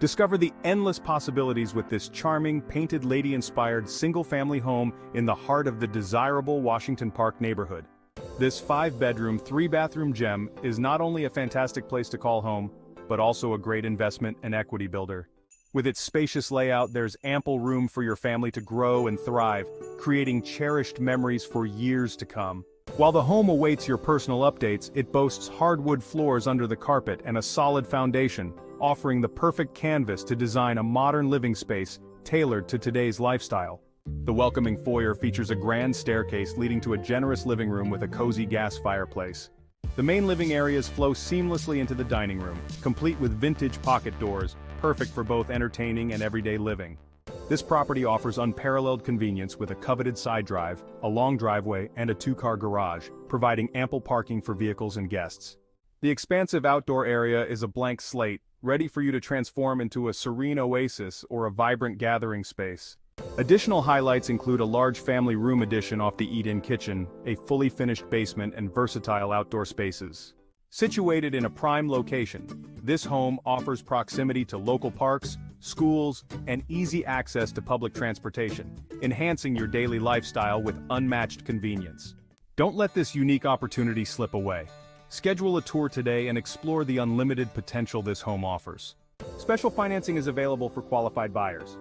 Discover the endless possibilities with this charming, painted lady-inspired single-family home in the heart of the desirable Washington Park neighborhood. This 5-bedroom, 3-bathroom gem is not only a fantastic place to call home, but also a great investment and equity builder. With its spacious layout, there's ample room for your family to grow and thrive, creating cherished memories for years to come. While the home awaits your personal updates, it boasts hardwood floors under the carpet and a solid foundation, offering the perfect canvas to design a modern living space tailored to today's lifestyle. The welcoming foyer features a grand staircase leading to a generous living room with a cozy gas fireplace. The main living areas flow seamlessly into the dining room, complete with vintage pocket doors, perfect for both entertaining and everyday living. This property offers unparalleled convenience with a coveted side drive, a long driveway, and a 2-car garage, providing ample parking for vehicles and guests. The expansive outdoor area is a blank slate, ready for you to transform into a serene oasis or a vibrant gathering space. Additional highlights include a large family room addition off the eat-in kitchen, a fully finished basement, and versatile outdoor spaces. Situated in a prime location, this home offers proximity to local parks, schools, and easy access to public transportation, enhancing your daily lifestyle with unmatched convenience. Don't let this unique opportunity slip away. Schedule a tour today and explore the unlimited potential this home offers. Special financing is available for qualified buyers.